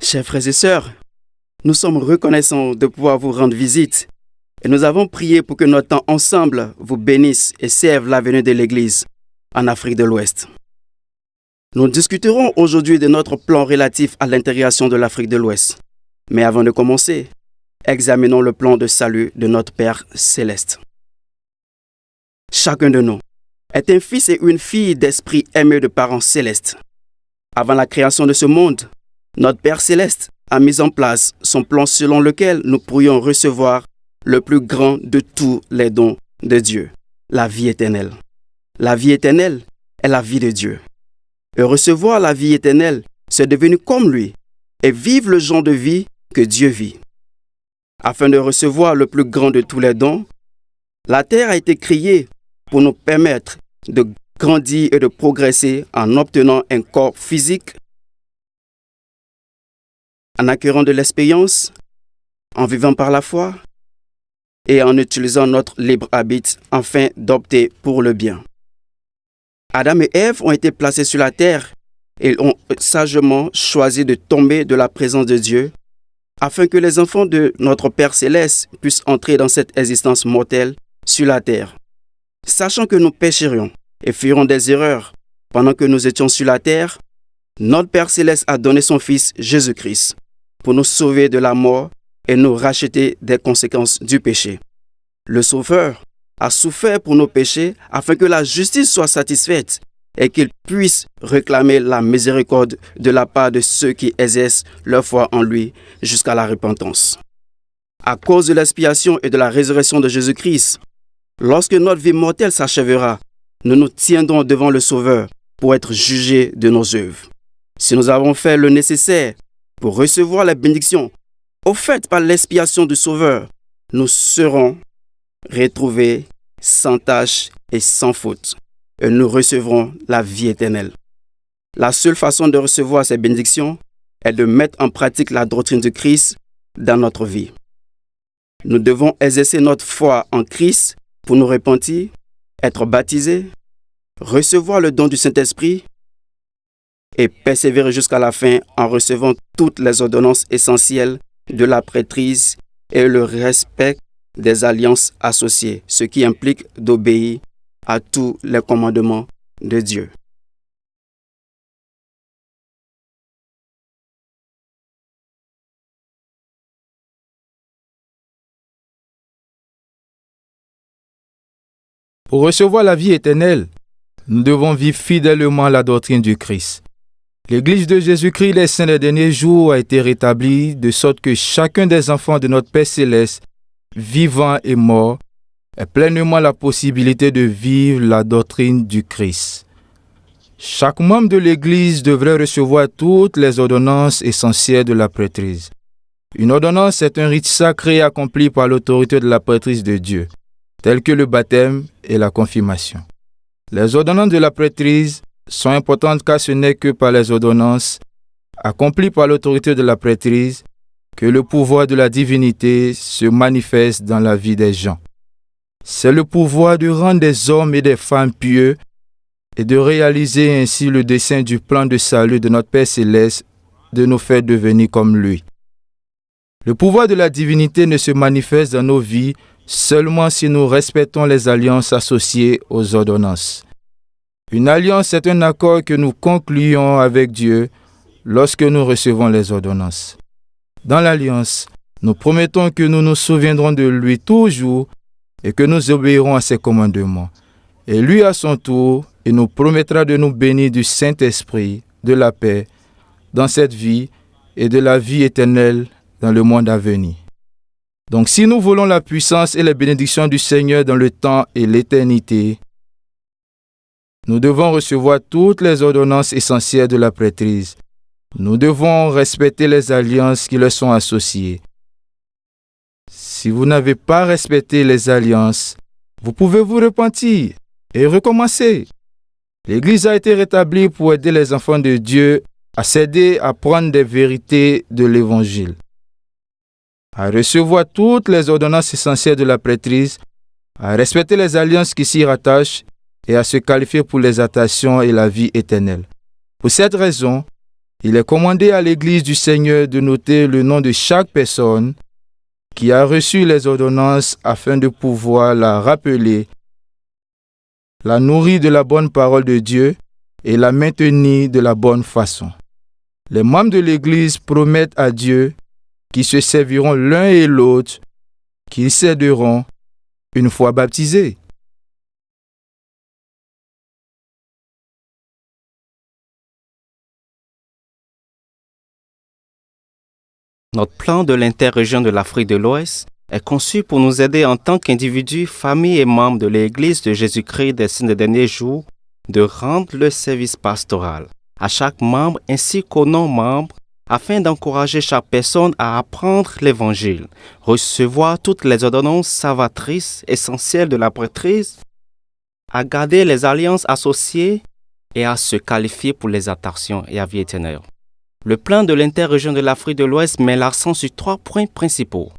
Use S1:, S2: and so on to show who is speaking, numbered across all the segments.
S1: Chers frères et sœurs, nous sommes reconnaissants de pouvoir vous rendre visite et nous avons prié pour que notre temps ensemble vous bénisse et serve la venue de l'Église en Afrique de l'Ouest. Nous discuterons aujourd'hui de notre plan relatif à l'intégration de l'Afrique de l'Ouest. Mais avant de commencer, examinons le plan de salut de notre Père céleste. Chacun de nous est un fils et une fille d'esprit aimé de parents célestes. Avant la création de ce monde, notre Père céleste a mis en place son plan selon lequel nous pourrions recevoir le plus grand de tous les dons de Dieu, la vie éternelle. La vie éternelle est la vie de Dieu. Et recevoir la vie éternelle, c'est devenir comme lui et vivre le genre de vie que Dieu vit. Afin de recevoir le plus grand de tous les dons, la terre a été créée pour nous permettre de grandir et de progresser en obtenant un corps physique, en acquérant de l'expérience, en vivant par la foi et en utilisant notre libre arbitre afin d'opter pour le bien. Adam et Ève ont été placés sur la terre et ont sagement choisi de tomber de la présence de Dieu afin que les enfants de notre Père céleste puissent entrer dans cette existence mortelle sur la terre. Sachant que nous pécherions et ferions des erreurs pendant que nous étions sur la terre, notre Père céleste a donné son Fils Jésus-Christ pour nous sauver de la mort et nous racheter des conséquences du péché. Le Sauveur a souffert pour nos péchés afin que la justice soit satisfaite et qu'il puisse réclamer la miséricorde de la part de ceux qui exercent leur foi en lui jusqu'à la repentance. À cause de l'expiation et de la résurrection de Jésus-Christ, lorsque notre vie mortelle s'achèvera, nous nous tiendrons devant le Sauveur pour être jugés de nos œuvres. Si nous avons fait le nécessaire pour recevoir les bénédictions offertes par l'expiation du Sauveur, nous serons retrouvés sans tache et sans faute, et nous recevrons la vie éternelle. La seule façon de recevoir ces bénédictions est de mettre en pratique la doctrine de Christ dans notre vie. Nous devons exercer notre foi en Christ pour nous repentir, être baptisés, recevoir le don du Saint-Esprit et persévérer jusqu'à la fin en recevant toutes les ordonnances essentielles de la prêtrise et le respect des alliances associées, ce qui implique d'obéir à tous les commandements de Dieu.
S2: Pour recevoir la vie éternelle, nous devons vivre fidèlement la doctrine du Christ. L'Église de Jésus-Christ des saints des derniers jours a été rétablie de sorte que chacun des enfants de notre Père céleste, vivant et mort, ait pleinement la possibilité de vivre la doctrine du Christ. Chaque membre de l'Église devrait recevoir toutes les ordonnances essentielles de la prêtrise. Une ordonnance est un rite sacré accompli par l'autorité de la prêtrise de Dieu, tel que le baptême et la confirmation. Les ordonnances de la prêtrise sont importantes car ce n'est que par les ordonnances accomplies par l'autorité de la prêtrise que le pouvoir de la divinité se manifeste dans la vie des gens. C'est le pouvoir de rendre des hommes et des femmes pieux et de réaliser ainsi le dessein du plan de salut de notre Père céleste de nous faire devenir comme lui. Le pouvoir de la divinité ne se manifeste dans nos vies seulement si nous respectons les alliances associées aux ordonnances. Une alliance est un accord que nous concluons avec Dieu lorsque nous recevons les ordonnances. Dans l'alliance, nous promettons que nous nous souviendrons de lui toujours et que nous obéirons à ses commandements. Et lui, à son tour, il nous promettra de nous bénir du Saint-Esprit, de la paix, dans cette vie et de la vie éternelle dans le monde à venir. Donc, si nous voulons la puissance et les bénédictions du Seigneur dans le temps et l'éternité, nous devons recevoir toutes les ordonnances essentielles de la prêtrise. Nous devons respecter les alliances qui leur sont associées. Si vous n'avez pas respecté les alliances, vous pouvez vous repentir et recommencer. L'Église a été rétablie pour aider les enfants de Dieu à s'aider à prendre des vérités de l'Évangile, à recevoir toutes les ordonnances essentielles de la prêtrise, à respecter les alliances qui s'y rattachent et à se qualifier pour l'exaltation et la vie éternelle. Pour cette raison, Il est commandé à l'Église du Seigneur de noter le nom de chaque personne qui a reçu les ordonnances afin de pouvoir la rappeler, la nourrir de la bonne parole de Dieu et la maintenir de la bonne façon. Les membres de l'Église promettent à Dieu qu'ils se serviront l'un et l'autre, qu'ils s'aideront une fois baptisés.
S3: Notre plan de l'interrégion de l'Afrique de l'Ouest est conçu pour nous aider en tant qu'individus, familles et membres de l'Église de Jésus-Christ des Saints des Derniers Jours de rendre le service pastoral à chaque membre ainsi qu'aux non-membres afin d'encourager chaque personne à apprendre l'Évangile, recevoir toutes les ordonnances salvatrices essentielles de la prêtrise, à garder les alliances associées et à se qualifier pour les attractions et à vie éternelle. Le plan de l'interrégion de l'Afrique de l'Ouest met l'accent sur 3 points principaux.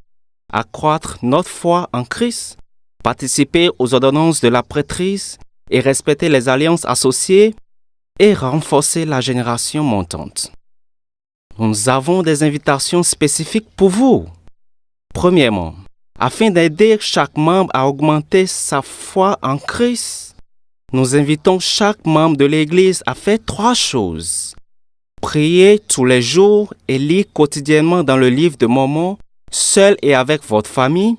S3: Accroître notre foi en Christ, participer aux ordonnances de la prêtrise et respecter les alliances associées et renforcer la génération montante. Nous avons des invitations spécifiques pour vous. Premièrement, afin d'aider chaque membre à augmenter sa foi en Christ, nous invitons chaque membre de l'Église à faire 3 choses. Priez tous les jours et lire quotidiennement dans le livre de Mormon, seul et avec votre famille,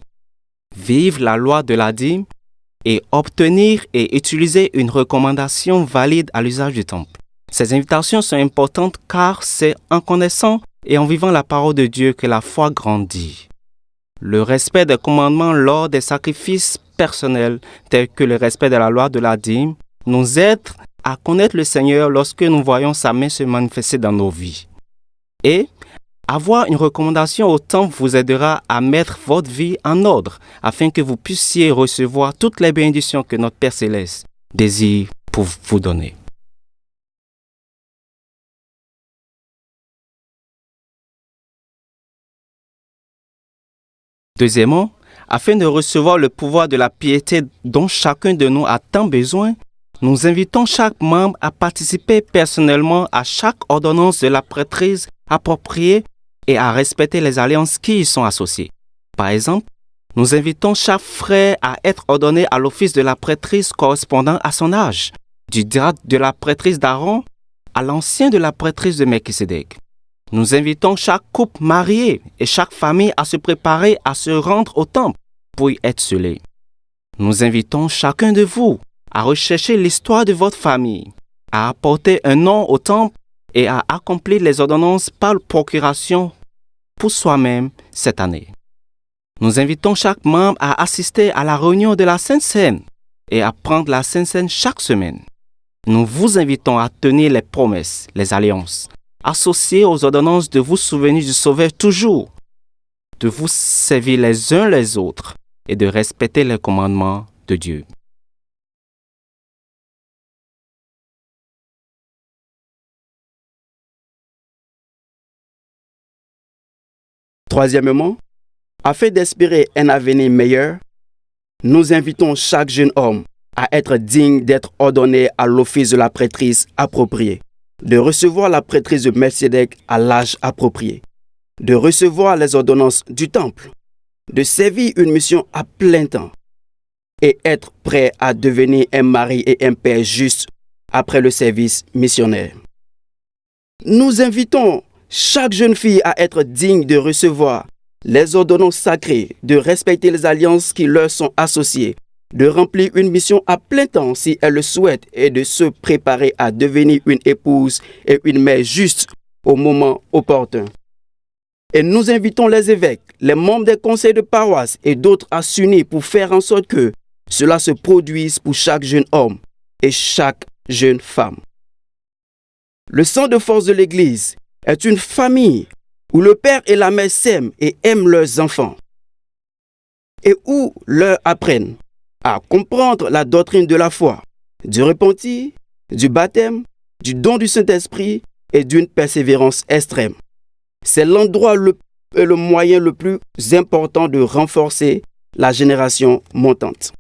S3: vivre la loi de la dîme et obtenir et utiliser une recommandation valide à l'usage du temple. Ces invitations sont importantes car c'est en connaissant et en vivant la parole de Dieu que la foi grandit. Le respect des commandements lors des sacrifices personnels tels que le respect de la loi de la dîme nous aide à connaître le Seigneur lorsque nous voyons sa main se manifester dans nos vies. Et avoir une recommandation au temple vous aidera à mettre votre vie en ordre afin que vous puissiez recevoir toutes les bénédictions que notre Père Céleste désire pour vous donner. Deuxièmement, afin de recevoir le pouvoir de la piété dont chacun de nous a tant besoin, nous invitons chaque membre à participer personnellement à chaque ordonnance de la prêtrise appropriée et à respecter les alliances qui y sont associées. Par exemple, nous invitons chaque frère à être ordonné à l'office de la prêtrise correspondant à son âge, du diacre de la prêtrise d'Aaron à l'ancien de la prêtrise de Melchisédek. Nous invitons chaque couple marié et chaque famille à se préparer à se rendre au temple pour y être scellés. Nous invitons chacun de vous à rechercher l'histoire de votre famille, à apporter un nom au temple et à accomplir les ordonnances par procuration pour soi-même cette année. Nous invitons chaque membre à assister à la réunion de la Sainte Seine et à prendre la Sainte Seine chaque semaine. Nous vous invitons à tenir les promesses, les alliances, associées aux ordonnances de vous souvenir du Sauveur toujours, de vous servir les uns les autres et de respecter les commandements de Dieu.
S1: Troisièmement, afin d'espérer un avenir meilleur, nous invitons chaque jeune homme à être digne d'être ordonné à l'office de la prêtrise appropriée, de recevoir la prêtrise de Melchisédek à l'âge approprié, de recevoir les ordonnances du temple, de servir une mission à plein temps et être prêt à devenir un mari et un père juste après le service missionnaire. Nous invitons chaque jeune fille à être digne de recevoir les ordonnances sacrées, de respecter les alliances qui leur sont associées, de remplir une mission à plein temps si elle le souhaite et de se préparer à devenir une épouse et une mère juste au moment opportun. Et nous invitons les évêques, les membres des conseils de paroisse et d'autres à s'unir pour faire en sorte que cela se produise pour chaque jeune homme et chaque jeune femme. Le centre de force de l'Église est une famille où le père et la mère s'aiment et aiment leurs enfants et où leur apprennent à comprendre la doctrine de la foi, du repentir, du baptême, du don du Saint-Esprit et d'une persévérance extrême. C'est l'endroit et le moyen le plus important de renforcer la génération montante.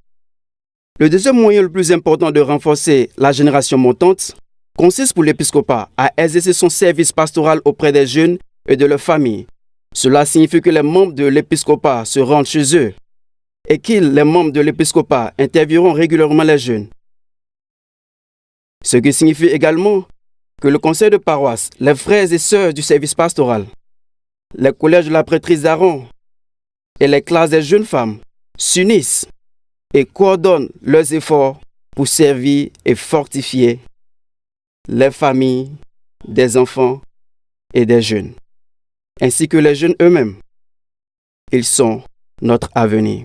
S1: Le deuxième moyen le plus important de renforcer la génération montante consiste pour l'épiscopat à exercer son service pastoral auprès des jeunes et de leurs familles. Cela signifie que les membres de l'épiscopat se rendent chez eux et les membres de l'épiscopat interviewront régulièrement les jeunes. Ce qui signifie également que le conseil de paroisse, les frères et sœurs du service pastoral, les collèges de la prêtrise d'Aaron et les classes des jeunes femmes s'unissent et coordonnent leurs efforts pour servir et fortifier les familles, des enfants et des jeunes, ainsi que les jeunes eux-mêmes. Ils sont notre avenir.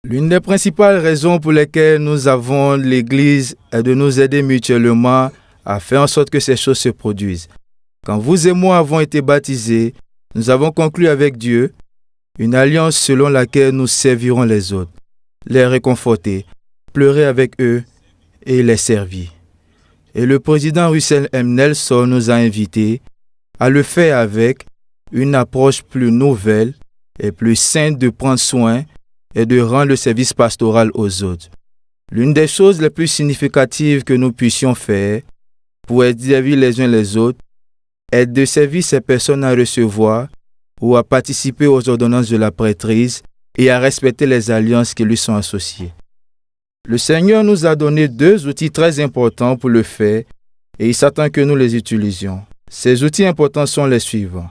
S2: L'une des principales raisons pour lesquelles nous avons l'Église est de nous aider mutuellement à faire en sorte que ces choses se produisent. Quand vous et moi avons été baptisés, nous avons conclu avec Dieu une alliance selon laquelle nous servirons les autres, les réconforter, pleurer avec eux et les servir. Et le président Russell M. Nelson nous a invités à le faire avec une approche plus nouvelle et plus saine de prendre soin et de rendre le service pastoral aux autres. L'une des choses les plus significatives que nous puissions faire pour être servir les uns les autres est de servir ces personnes à recevoir ou à participer aux ordonnances de la prêtrise et à respecter les alliances qui lui sont associées. Le Seigneur nous a donné 2 outils très importants pour le faire et il s'attend que nous les utilisions. Ces outils importants sont les suivants.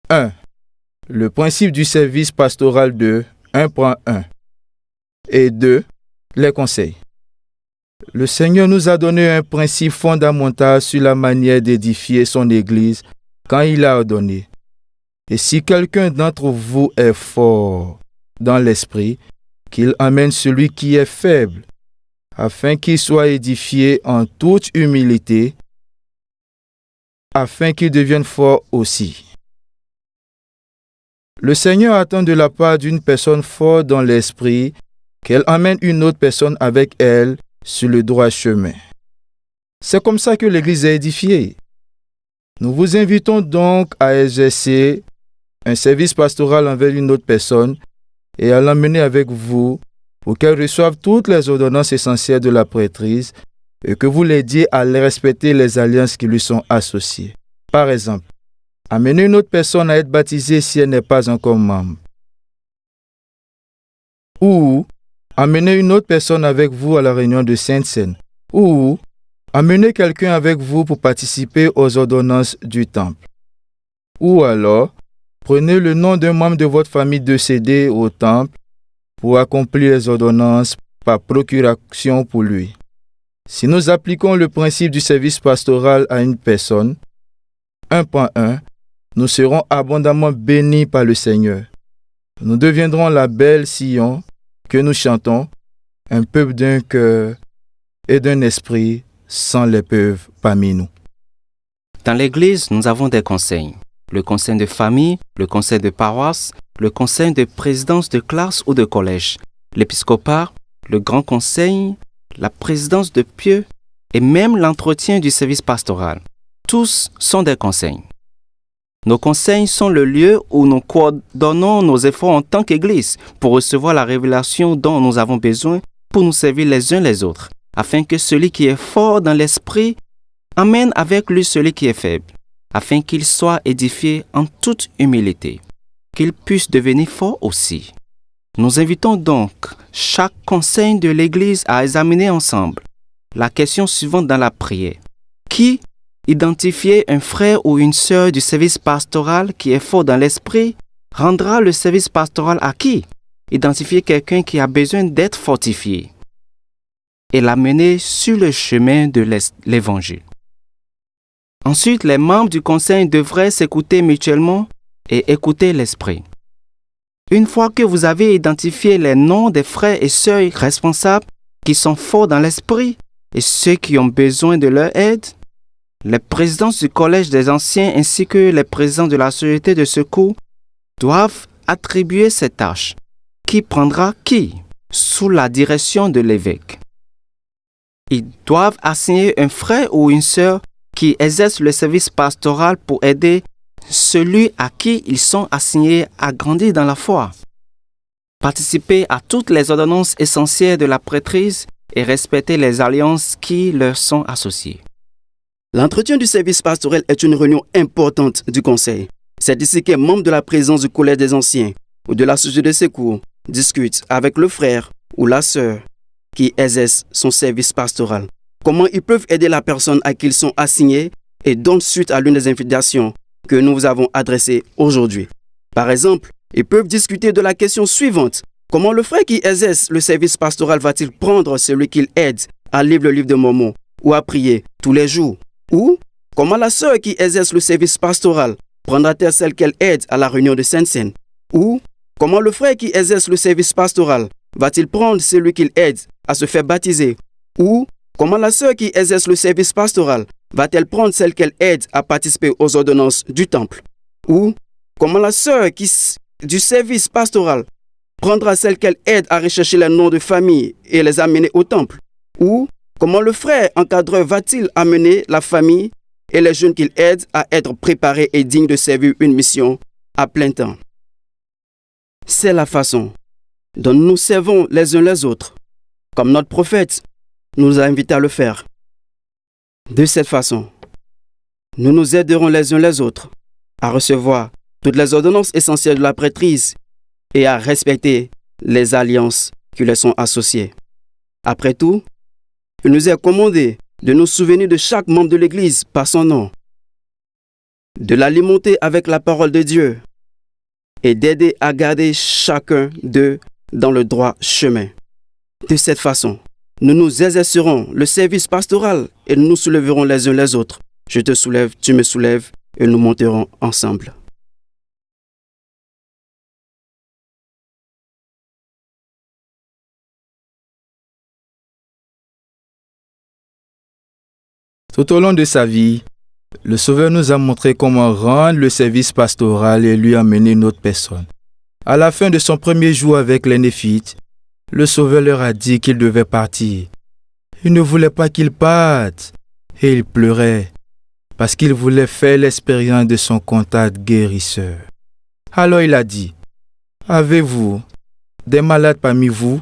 S2: 1. Le principe du service pastoral de 1.1 et 2. Les conseils. Le Seigneur nous a donné un principe fondamental sur la manière d'édifier son Église quand il a ordonné. Et si quelqu'un d'entre vous est fort dans l'esprit, qu'il amène celui qui est faible, afin qu'il soit édifié en toute humilité, afin qu'il devienne fort aussi. Le Seigneur attend de la part d'une personne forte dans l'esprit qu'elle emmène une autre personne avec elle sur le droit chemin. C'est comme ça que l'Église est édifiée. Nous vous invitons donc à exercer un service pastoral envers une autre personne et à l'emmener avec vous pour qu'elle reçoive toutes les ordonnances essentielles de la prêtrise et que vous l'aidiez à respecter les alliances qui lui sont associées. Par exemple, amener une autre personne à être baptisée si elle n'est pas encore membre. Ou amener une autre personne avec vous à la réunion de Sainte-Seine. Ou amener quelqu'un avec vous pour participer aux ordonnances du temple. Ou alors, prenez le nom d'un membre de votre famille décédé au temple pour accomplir les ordonnances par procuration pour lui. Si nous appliquons le principe du service pastoral à une personne, 1.1, nous serons abondamment bénis par le Seigneur. Nous deviendrons la belle Sion que nous chantons, un peuple d'un cœur et d'un esprit sans l'épreuve parmi nous.
S3: Dans l'Église, nous avons des conseils. Le conseil de famille, le conseil de paroisse, le conseil de présidence de classe ou de collège, l'épiscopat, le grand conseil, la présidence de pieux et même l'entretien du service pastoral. Tous sont des conseils. Nos conseils sont le lieu où nous coordonnons nos efforts en tant qu'Église pour recevoir la révélation dont nous avons besoin pour nous servir les uns les autres, afin que celui qui est fort dans l'esprit emmène avec lui celui qui est faible, afin qu'il soit édifié en toute humilité, qu'il puisse devenir fort aussi. Nous invitons donc chaque conseil de l'Église à examiner ensemble la question suivante dans la prière. Qui identifier un frère ou une sœur du service pastoral qui est fort dans l'esprit rendra le service pastoral à qui? Identifier quelqu'un qui a besoin d'être fortifié et l'amener sur le chemin de l'Évangile. Ensuite, les membres du conseil devraient s'écouter mutuellement et écouter l'esprit. Une fois que vous avez identifié les noms des frères et sœurs responsables qui sont forts dans l'esprit et ceux qui ont besoin de leur aide, les présidents du collège des anciens ainsi que les présidents de la société de secours doivent attribuer ces tâches. Qui prendra qui? Sous la direction de l'évêque. Ils doivent assigner un frère ou une sœur qui exerce le service pastoral pour aider celui à qui ils sont assignés à grandir dans la foi, participer à toutes les ordonnances essentielles de la prêtrise et respecter les alliances qui leur sont associées.
S1: L'entretien du service pastorel est une réunion importante du conseil. C'est ici qu'un membre de la présence du collège des anciens ou de la société de secours discute avec le frère ou la sœur qui exerce son service pastoral. Comment ils peuvent aider la personne à qui ils sont assignés et donne suite à l'une des invitations que nous vous avons adressées aujourd'hui. Par exemple, ils peuvent discuter de la question suivante. Comment le frère qui exerce le service pastoral va-t-il prendre celui qu'il aide à lire le livre de Mormon ou à prier tous les jours? Ou comment la sœur qui exerce le service pastoral prendra-t-elle celle qu'elle aide à la réunion de Sainte-Seine? Ou comment le frère qui exerce le service pastoral va-t-il prendre celui qu'il aide à se faire baptiser? Ou comment la sœur qui exerce le service pastoral va-t-elle prendre celle qu'elle aide à participer aux ordonnances du temple? Ou comment la sœur du service pastoral prendra celle qu'elle aide à rechercher les noms de famille et les amener au temple? Ou comment le frère encadreur va-t-il amener la famille et les jeunes qu'il aide à être préparés et dignes de servir une mission à plein temps? C'est la façon dont nous servons les uns les autres, comme notre prophète nous a invités à le faire. De cette façon, nous nous aiderons les uns les autres à recevoir toutes les ordonnances essentielles de la prêtrise et à respecter les alliances qui leur sont associées. Après tout, il nous est commandé de nous souvenir de chaque membre de l'Église par son nom, de l'alimenter avec la parole de Dieu et d'aider à garder chacun d'eux dans le droit chemin. De cette façon, nous nous exercerons le service pastoral et nous nous soulèverons les uns les autres. Je te soulève, tu me soulèves et nous monterons ensemble.
S2: Tout au long de sa vie, le Sauveur nous a montré comment rendre le service pastoral et lui amener une autre personne. À la fin de son premier jour avec les Néphites, le Sauveur leur a dit qu'il devait partir. Il ne voulait pas qu'ils partent et il pleurait parce qu'il voulait faire l'expérience de son contact guérisseur. Alors il a dit, « Avez-vous des malades parmi vous?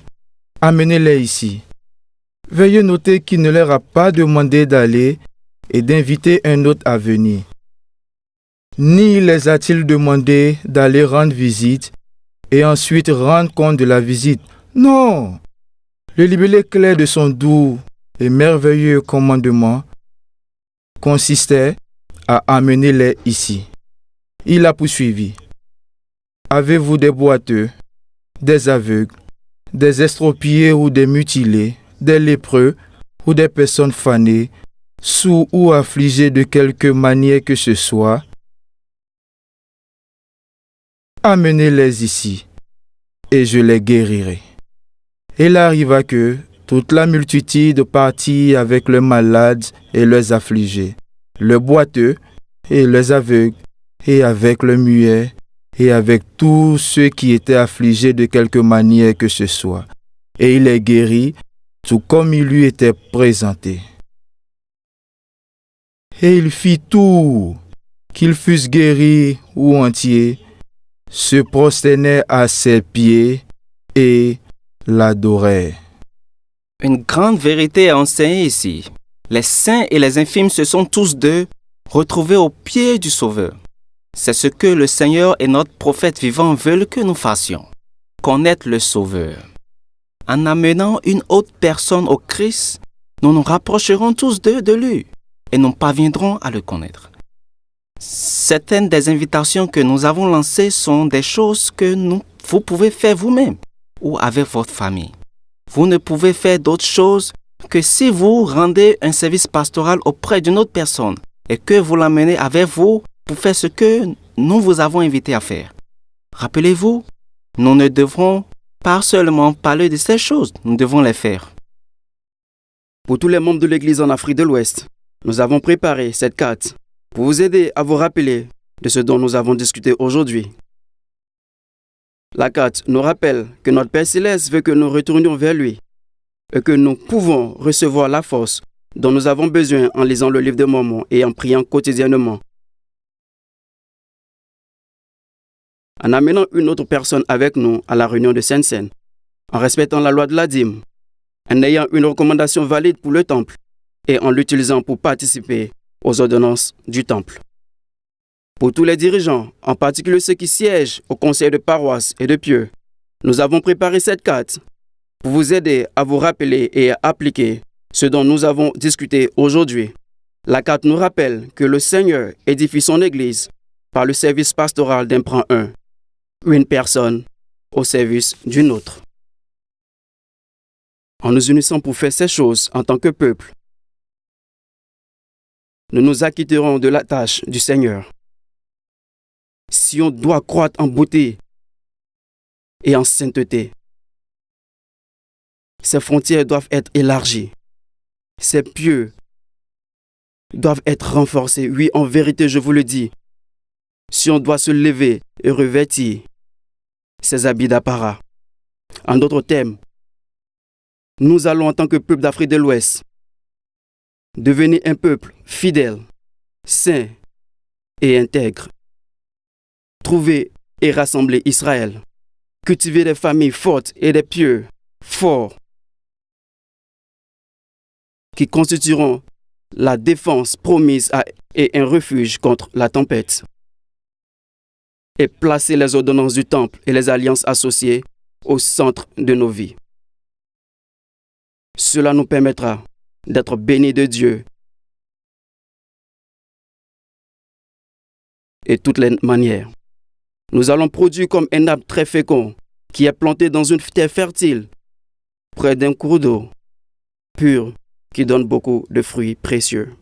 S2: Amenez-les ici. » Veuillez noter qu'il ne leur a pas demandé d'aller et d'inviter un autre à venir. Ni les a-t-il demandé d'aller rendre visite et ensuite rendre compte de la visite. Non! Le libellé clair de son doux et merveilleux commandement consistait à amener-les ici. Il a poursuivi. Avez-vous des boiteux, des aveugles, des estropiés ou des mutilés, des lépreux ou des personnes fanées, sourds ou affligés de quelque manière que ce soit? Amenez-les ici, et je les guérirai. Il arriva que toute la multitude partit avec les malades et les affligés, les boiteux et les aveugles, et avec les muets, et avec tous ceux qui étaient affligés de quelque manière que ce soit. Et il les guérit, tout comme il lui était présenté. Et il fit tout, qu'ils fussent guéris ou entiers, se prosternèrent à ses pieds et l'adoraient.
S3: Une grande vérité est enseignée ici. Les saints et les infirmes se sont tous deux retrouvés aux pieds du Sauveur. C'est ce que le Seigneur et notre prophète vivant veulent que nous fassions. Connaître le Sauveur. En amenant une autre personne au Christ, nous nous rapprocherons tous deux de lui et nous parviendrons à le connaître. Certaines des invitations que nous avons lancées sont des choses que vous pouvez faire vous-même ou avec votre famille. Vous ne pouvez faire d'autres choses que si vous rendez un service pastoral auprès d'une autre personne et que vous l'amenez avec vous pour faire ce que nous vous avons invité à faire. Rappelez-vous, nous ne devrons pas seulement parler de ces choses, nous devons les faire.
S1: Pour tous les membres de l'Église en Afrique de l'Ouest, nous avons préparé cette carte pour vous aider à vous rappeler de ce dont nous avons discuté aujourd'hui. La carte nous rappelle que notre Père Céleste veut que nous retournions vers lui et que nous pouvons recevoir la force dont nous avons besoin en lisant le livre de Mormon et en priant quotidiennement. en amenant une autre personne avec nous à la réunion de Sainte-Seine, en respectant la loi de la dîme, en ayant une recommandation valide pour le temple et en l'utilisant pour participer aux ordonnances du temple. Pour tous les dirigeants, en particulier ceux qui siègent au conseil de paroisse et de pieux, nous avons préparé cette carte pour vous aider à vous rappeler et à appliquer ce dont nous avons discuté aujourd'hui. La carte nous rappelle que le Seigneur édifie son Église par le service pastoral d'un prend un, une personne au service d'une autre. En nous unissant pour faire ces choses en tant que peuple, nous nous acquitterons de la tâche du Seigneur. Si on doit croître en beauté et en sainteté, ces frontières doivent être élargies. Ces pieux doivent être renforcés. Oui, en vérité, je vous le dis, si on doit se lever et revêtir ces habits d'apparat. En d'autres termes, nous allons en tant que peuple d'Afrique de l'Ouest devenir un peuple fidèle, saint et intègre. Trouver et rassembler Israël. Cultiver des familles fortes et des pieux forts qui constitueront la défense promise et un refuge contre la tempête. Et placer les ordonnances du temple et les alliances associées au centre de nos vies. Cela nous permettra d'être bénis de Dieu et toutes les manières. Nous allons produire comme un arbre très fécond qui est planté dans une terre fertile, près d'un cours d'eau pur qui donne beaucoup de fruits précieux.